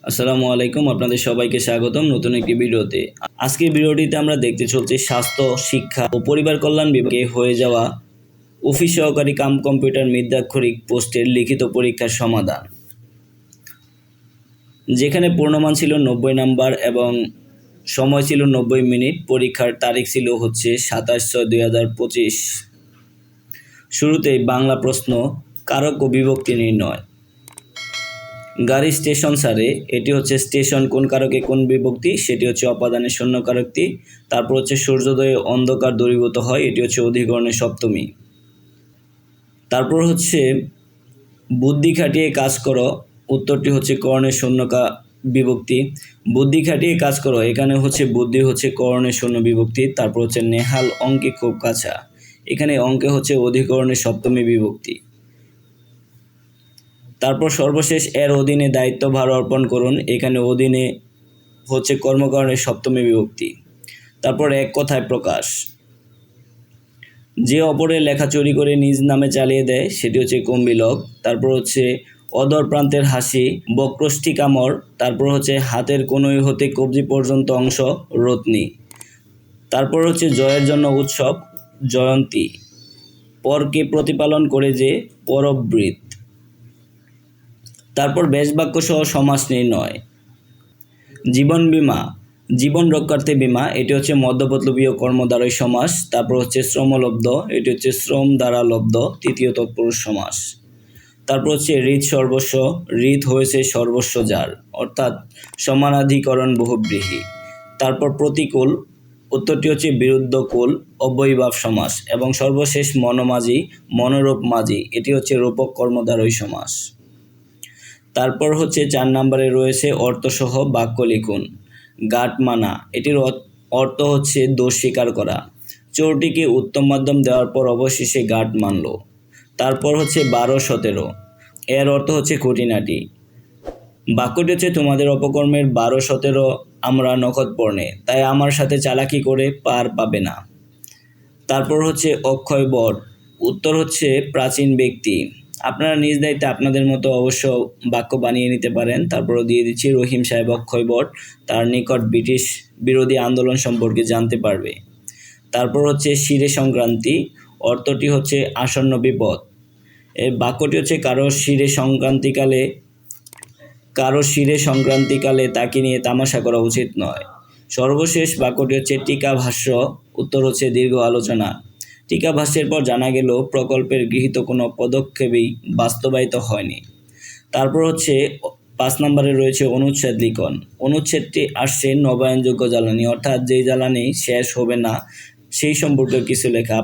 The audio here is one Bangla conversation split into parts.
আসসালামু আলাইকুম, আপনাদের সবাইকে স্বাগতম নতুন একটি ভিডিওতে। আজকের ভিডিওটিতে আমরা দেখতে চলছি স্বাস্থ্য, শিক্ষা ও পরিবার কল্যাণ বিভাগে হয়ে যাওয়া অফিস সহকারী কাম কম্পিউটার মৃদ্যাক্ষরিক পোস্টের লিখিত পরীক্ষার সমাধান, যেখানে পূর্ণমান ছিল 90 নাম্বার এবং সময় ছিল 90 মিনিট। পরীক্ষার তারিখ ছিল 27/6/2025। শুরুতেই বাংলা প্রশ্ন, কারক ও বিভক্তি নির্ণয়। গাড়ি স্টেশন সারে, এটি হচ্ছে স্টেশন কোন কারকে কোন বিভক্তি, সেটি হচ্ছে অপাদানের শূন্য কারকটি। তারপর হচ্ছে সূর্যোদয়ে অন্ধকার দূরীভূত হয়, এটি হচ্ছে অধিকরণের সপ্তমী। তারপর হচ্ছে বুদ্ধি খাটিয়ে কাজ করো, উত্তরটি হচ্ছে করণের শূন্য বিভক্তি। বুদ্ধি খাটিয়ে কাজ করো, এখানে হচ্ছে বুদ্ধি হচ্ছে করণের শূন্য বিভক্তি। তারপর হচ্ছে নেহাল অঙ্কে খুব কাঁচা, এখানে অঙ্কে হচ্ছে অধিকরণের সপ্তমী বিভক্তি। তারপর সর্বশেষ এর অধীনে দায়িত্বভার অর্পণ করুন, এখানে অধীনে হচ্ছে কর্মকরণের সপ্তমী বিভক্তি। তারপর এক কথায় প্রকাশ, যে অপরের লেখা চুরি করে নিজ নামে চালিয়ে দেয় সেটি হচ্ছে কম্বিলক। তারপর হচ্ছে অদর প্রান্তের হাসি, বক্রষ্ঠী কামর। তারপর হচ্ছে হাতের কনুই হতে কবজি পর্যন্ত অংশ রত্নী। তারপর হচ্ছে জয়ের জন্য উৎসব জয়ন্তী। পরকে প্রতিপালন করে যে পরবৃত। তারপর বেশবাক্য সহ সমাস নির্ণয়। জীবন বীমা, জীবন রক্ষার্থে বীমা, এটি হচ্ছে মধ্যপদলোপীয় কর্মদ্বারয় সমাস। তারপর হচ্ছে শ্রমলব্ধ, এটি হচ্ছে শ্রম দ্বারা লব্ধ তৃতীয় তৎপুরুষ সমাস। তারপর হচ্ছে হৃদ সর্বস্ব, হৃদ হয়েছে সর্বস্ব যার, অর্থাৎ সমানাধিকরণ বহুব্রীহি। তারপর প্রতিকূল, উত্তরটি হচ্ছে বিরুদ্ধ কুল অব্যয়ীভাব সমাস। এবং সর্বশেষ মনোমাঝি, মনোরূপ মাঝি, এটি হচ্ছে রূপক কর্মদ্বারয় সমাস। তারপর হচ্ছে 4 নম্বরে রয়েছে অর্থসহ বাক্য লিখুন। গাঁটমানা, এটির অর্থ হচ্ছে দোষ স্বীকার করা। চোরটিকে উত্তম মাধ্যম দেওয়ার পর অবশেষে গাঁট মানল। তারপর হচ্ছে 12-17, এর অর্থ হচ্ছে খুঁটিনাটি। বাক্যটি হচ্ছে তোমাদের অপকর্মের 12-17 আমরা নখৎপর্ণে, তাই আমার সাথে চালাকি করে পার পাবে না। তারপর হচ্ছে অক্ষয় বট, উত্তর হচ্ছে প্রাচীন ব্যক্তি। আপনারা নিজ দায়িত্বে আপনাদের মতো অবশ্য বাক্য বানিয়ে নিতে পারেন। তারপরও দিয়ে দিচ্ছি রহিম সাহেব অক্ষয় বট তার নিকট ব্রিটিশ বিরোধী আন্দোলন সম্পর্কে জানতে পারবে। তারপর হচ্ছে শিরে সংক্রান্তি, অর্থটি হচ্ছে আসন্ন বিপদ। এই বাক্যটি হচ্ছে কারো শিরে সংক্রান্তিকালে তাকে নিয়ে তামাশা করা উচিত নয়। সর্বশেষ বাক্যটি হচ্ছে টিকা ভাষ্য, উত্তর হচ্ছে দীর্ঘ আলোচনা। টিকা ভাষ্যের পর জানা গেল প্রকল্পের গৃহীত কোনো পদক্ষেপই বাস্তবায়িত হয়নি। তারপর হচ্ছে 5 নম্বরে রয়েছে অনুচ্ছেদ লিখন। অনুচ্ছেদটি আসছে নবায়নযোগ্য জ্বালানি, অর্থাৎ যেই জ্বালানি শেষ হবে না সেই সম্পর্কে কিছু লেখা।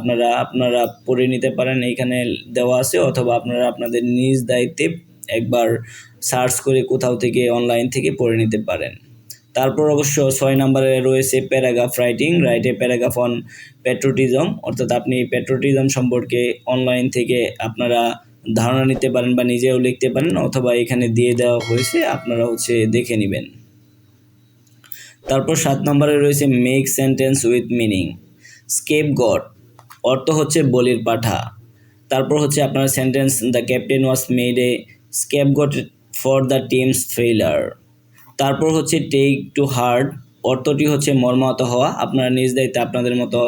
আপনারা পড়ে নিতে পারেন, এইখানে দেওয়া আছে, অথবা আপনারা আপনাদের নিজ দায়িত্বে একবার সার্চ করে কোথাও থেকে অনলাইন থেকে পড়ে নিতে পারেন। তারপর অবশ্য 6 নম্বরে রয়েছে paragraph writing, write a paragraph on patriotism, অর্থাৎ আপনি প্যাট্রিয়টিজম সম্পর্কে অনলাইন থেকে আপনারা ধারণা নিতে পারেন বা নিজেও লিখতে পারেন, অথবা এখানে দিয়ে দেওয়া হয়েছে, আপনারা হচ্ছে দেখে নেবেন। তারপর 7 নম্বরে রয়েছে make sentence with meaning. Scapegoat, অর্থ হচ্ছে বলির পাঠা। তারপর হচ্ছে আপনার sentence, the captain was made a scapegoat for the team's failure. তারপর হচ্ছে টেক টু হার্ট, অর্থটি হচ্ছে মর্মাহত হওয়া। আপনারা নিজ দায়িত্বে আপনাদের মতো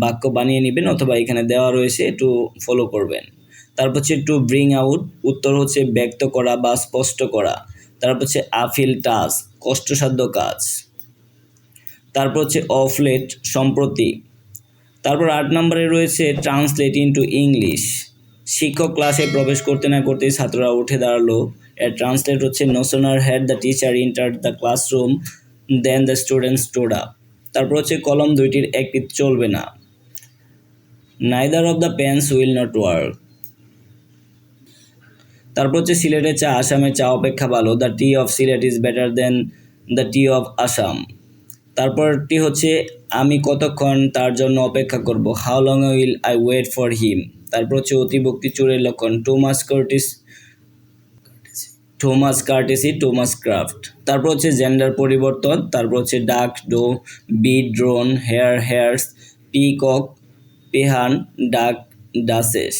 বাক্য বানিয়ে নেবেন, অথবা এখানে দেওয়া রয়েছে একটু ফলো করবেন। তারপর হচ্ছে টু ব্রিং আউট, উত্তর হচ্ছে ব্যক্ত করা বা স্পষ্ট করা। তারপর হচ্ছে আফিল টাস্ক, কষ্টসাধ্য কাজ। তারপর হচ্ছে অফ লেট, সম্প্রতি। তারপর 8 নম্বরে রয়েছে ট্রান্সলেট ইনটু ইংলিশ। শিক্ষক ক্লাসে প্রবেশ করতে না করতেই ছাত্ররা উঠে দাঁড়ালো। এর ট্রান্সলেট হচ্ছে no sooner had the teacher entered the classroom than the students stood up. তারপর হচ্ছে কলম দুইটির একটি চলবে না। Neither of the pens will not work. তারপর হচ্ছে সিলেটের চা আসামের চা অপেক্ষা ভালো, the tea of Sylhet is better than the tea of Assam. তারপরটি হচ্ছে আমি কতক্ষণ তার জন্য অপেক্ষা করব, how long will I wait for him. তারপর হচ্ছে অতিভক্তি চোরের লক্ষণ, too much courtesy too much craft. তারপর হচ্ছে জেন্ডার পরিবর্তন। তারপর হচ্ছে duck doe, bee drone, hare hares, peacock peahen, duke duchess.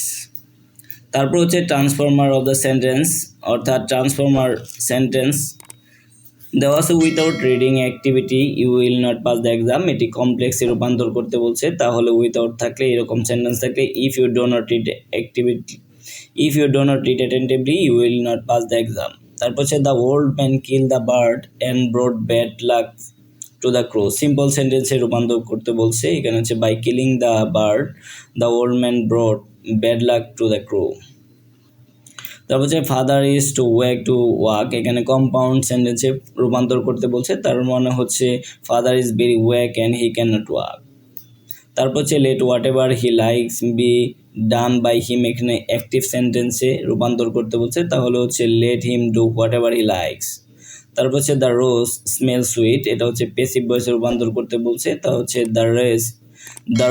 তারপর হচ্ছে ট্রান্সফর্মার অফ দ্য সেন্টেন্স, অর্থাৎ ট্রান্সফর্মার সেন্টেন্স। দেওয়া আছে without reading activity you will not pass the exam, এটি কমপ্লেক্সে রূপান্তর করতে বলছে। তাহলে উইথাউট থাকলে এরকম সেন্টেন্স থাকলে if you do not read activity, if you do not read attentively you will not pass the exam. তারপর হচ্ছে the old man kill the bird and brought bad luck to the crow, simple সেন্টেন্সে রূপান্তর করতে বলছে। এখানে হচ্ছে by killing the bird the old man brought bad luck to the crow. তারপর হচ্ছে father is too weak to walk, এখানে কম্পাউন্ড সেন্টেন্সে রূপান্তর করতে বলছে, তার মানে হচ্ছে father is very weak and he can not walk. তারপর হচ্ছে let whatever he likes be done by him, এখানে অ্যাক্টিভ সেন্টেন্সে রূপান্তর করতে বলছে, তাহলে হচ্ছে let him do whatever he likes. তারপর হচ্ছে দ্য রোজ স্মেল সুইট, এটা হচ্ছে প্যাসিভ ভয়েসে রূপান্তর করতে বলছে, তা হচ্ছে the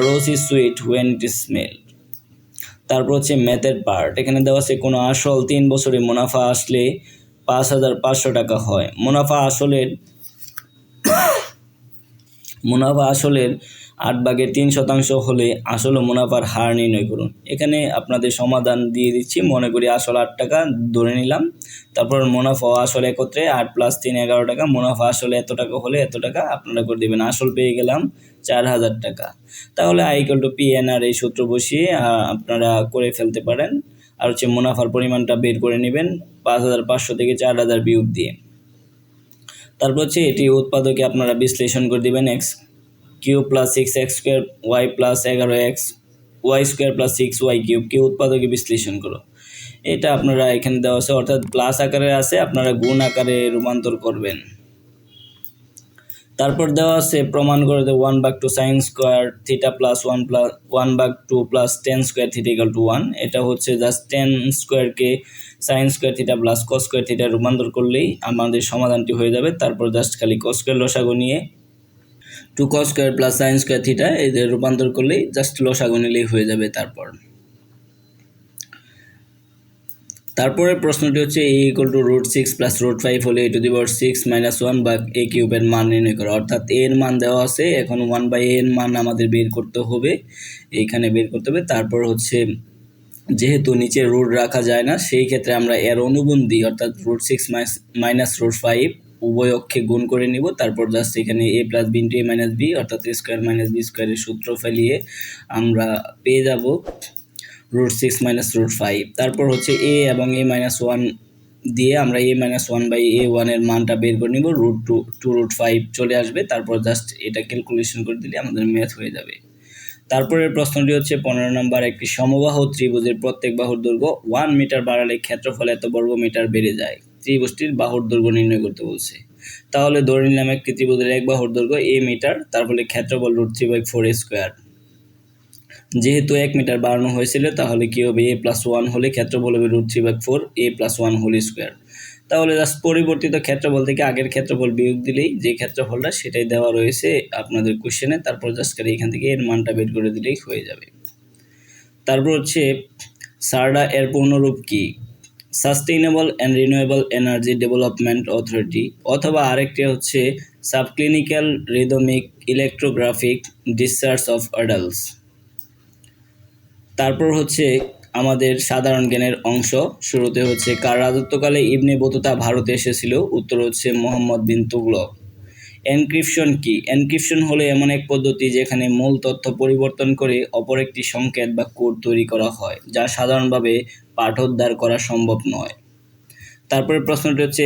rose is sweet when it is smell. তারপর হচ্ছে ম্যাথের পার্ট, এখানে দেওয়া আছে কোনো আসল 3 বছরে মুনাফা আসলে 5,500 টাকা হয়। মুনাফা আসলের 8/3 হলে আসল ও মুনাফার হার নির্ণয় করুন। এখানে আপনাদের সমাধান দিয়ে দিচ্ছি, মনে করি আসল 8 টাকা ধরে নিলাম, তারপর মুনাফা ও আসল একত্রে 8 + 3 11 টাকা, মুনাফা আসলে এত টাকা হলে এত টাকা আপনারা করে দেবেন। আসল পেয়ে গেলাম 4,000 টাকা। তাহলে I = PNR এই সূত্র বসিয়ে আপনারা করে ফেলতে পারেন। আর হচ্ছে মুনাফার পরিমাণটা বের করে নেবেন 5,500 থেকে 4,000 বিয়োগ দিয়ে। তারপর হচ্ছে এটি উৎপাদকে আপনারা বিশ্লেষণ করে দিবেন x³ + 6x² y + 11x y² + 6y³ কে উৎপাদকে বিশ্লেষণ করো। এটা আপনারা এখানে দেওয়া আছে, অর্থাৎ প্লাস আকারে আছে, আপনারা গুণ আকারে রূপান্তর করবেন। তারপর দেওয়া আছে প্রমাণ করে যে 1/2 sin² θ + 1/2 + tan² θ = 1, এটা হচ্ছে জাস্ট tan² কে sin² θ + cos² θ রূপান্তর করলেই আমাদের সমাধানটি হয়ে যাবে। তারপর জাস্ট খালি cos² লসাগু নিয়ে 2cos² + sin² θ এদের রূপান্তর করলেই জাস্ট লসাগু নিলেই হয়ে যাবে। তারপরে প্রশ্নটি হচ্ছে a = √6 + √5 হলে a⁻6 - 1/a³ এর মান নির্ণয় করো। অর্থাৎ a এর মান দেওয়া আছে, এখন 1/a এর মান আমাদের বের করতে হবে, এইখানে বের করতে হবে। তারপর হচ্ছে যেহেতু নিচে রুট রাখা যায় না, সেই ক্ষেত্রে আমরা এর অনুবন্ধী অর্থাৎ √6 - √5 উভয় অক্ষে গুণ করে নিব। তারপর জাস্ট এখানে a + b * a - b অর্থাৎ a² - b² এর সূত্র ফেলিয়ে আমরা পেয়ে যাব √6 - √5। তারপর হচ্ছে a এবং a-1 দিয়ে আমরা a-1/a1 এর মানটা বের করে নিব, √2 চলে আসবে। তারপর জাস্ট এটা ক্যালকুলেশন করে দিলে আমাদের ম্যাথ হয়ে যাবে। তারপরের প্রশ্নটি হচ্ছে 15 নম্বর, একটি সমবাহু ত্রিভুজের প্রত্যেক বাহুর দৈর্ঘ্য 1 মিটার বাড়ালে ক্ষেত্রফল এত বর্গমিটার বেড়ে যায়। ত্রিভুজটির বাহুর দৈর্ঘ্য নির্ণয় করতে বলছে। তাহলে ধরে নিলাম একটি ত্রিভুজের এক বাহুর দৈর্ঘ্য a মিটার, তারপরে ক্ষেত্রফল √3/4 যেহেতু 1 মিটার বাড়ানো হয়েছিল, তাহলে কি হবে a+1 হলে ক্ষেত্রফল হবে √3/4 a+1² তাহলে জাস্ট পরিবর্তিত ক্ষেত্রফল থেকে আগের ক্ষেত্রফল বিয়োগ দিলেই যে ক্ষেত্রফলটা সেটাই দেওয়া রয়েছে আপনাদের কোশ্চেনে। তারপর জাস্ট এখান থেকে এর মানটা বের করে দিলেই হয়ে যাবে। তারপর হচ্ছে সারডা এর পূর্ণরূপ কি? Sustainable and renewable energy development authority, অথবা আরেকটি হচ্ছে subclinical rhythmic electrographic discharge of adults. তারপর হচ্ছে আমাদের সাধারণ জ্ঞানের অংশ, শুরুতে হচ্ছে কার রাজত্বকালে ইবনে বতুতা ভারতে এসেছিল? উত্তর হচ্ছে মোহাম্মদ বিন তুগলক। এনক্রিপশন কি? এনক্রিপশন হলো এমন এক পদ্ধতি যেখানে মূল তথ্য পরিবর্তন করে অপর একটি সংকেত বা কোড তৈরি করা হয়, যা সাধারণভাবে পাঠোদ্ধার করা সম্ভব নয়। তারপরে প্রশ্নটি হচ্ছে